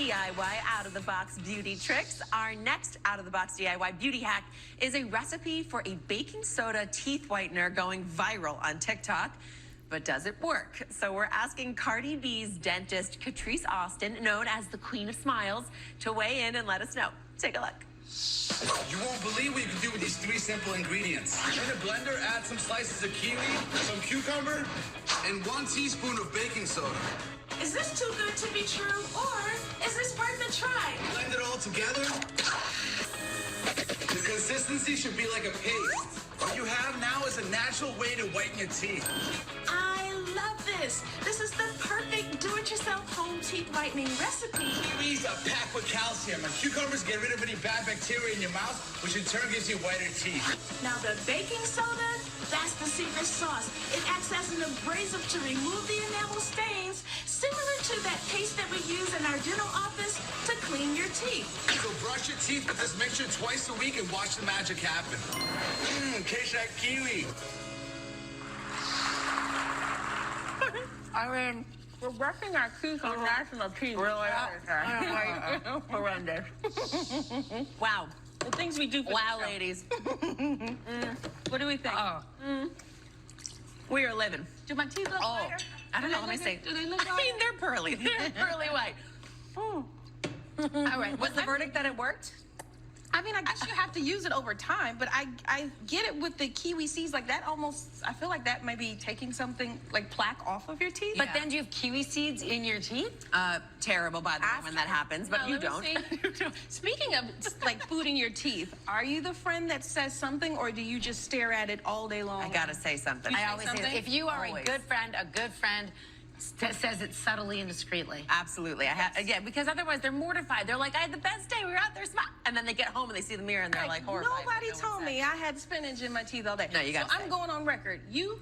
DIY out-of-the-box beauty tricks. Our next out-of-the-box DIY beauty hack is a recipe for a baking soda teeth whitener going viral on TikTok. But does it work? So we're asking Cardi B's dentist, Catrise Austin, known as the Queen of Smiles, to weigh in and let us know. Take a look. You won't believe what you can do with these 3 simple ingredients. In a blender, add some slices of kiwi, some cucumber, and 1 teaspoon of baking soda. Is this too good to be true, or is this worth a try? Blend it all together. The consistency should be like a paste. What you have now is a natural way to whiten your teeth. I love this. This is the perfect do-it-yourself home teeth whitening recipe. Kiwis are packed with calcium, and cucumbers get rid of any bad bacteria in your mouth, which in turn gives you whiter teeth. Now the baking soda, that's the secret sauce. It acts as an abrasive to remove the enamel stains, similar to that paste that we use in our dental office to clean your teeth. So brush your teeth with this mixture twice a week and watch the magic happen. Taste that kiwi. I mean, we're brushing our teeth on national TV. Really? Horrendous. Wow. The things we do for Wow, the show. ladies. What do we think? We are living. Do my teeth look whiter? I don't know. Let me see. Do they look I mean, they're pearly. They're pearly white. All right. Was the verdict that it worked? I mean, I guess you have to use it over time, but I get it with the kiwi seeds. Like that almost, I feel like that may be taking something like plaque off of your teeth. But then do you have kiwi seeds in your teeth? Terrible, by the way, when that happens, but you don't. Speaking of like food in your teeth, are you the friend that says something, or do you just stare at it all day long? I gotta say something. I always say, if you are Always. a good friend says it subtly and discreetly. Absolutely. Yeah, because otherwise they're mortified. They're like, I had the best day. We were out there smile. And then they get home and they see the mirror and they're like horrified. Nobody told me I had spinach in my teeth all day. No, you gotta So I'm going on record. You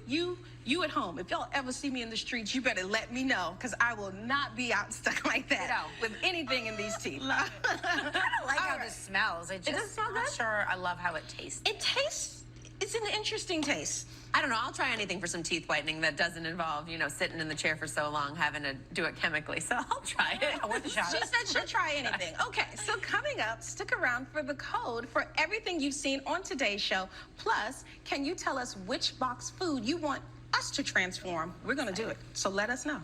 at home, if y'all ever see me in the streets, you better let me know, because I will not be out stuck like that with anything in these teeth. I don't like how this smells. It doesn't smell not good? sure I love how it tastes. It tastes, it's an interesting taste. I don't know. I'll try anything for some teeth whitening that doesn't involve, you know, sitting in the chair for so long, having to do it chemically. So I'll try it. Worth a shot. She said she'll try anything. Okay, so coming up, stick around for the code for everything you've seen on today's show. Plus, can you tell us which box food you want us to transform? We're going to do it, so let us know.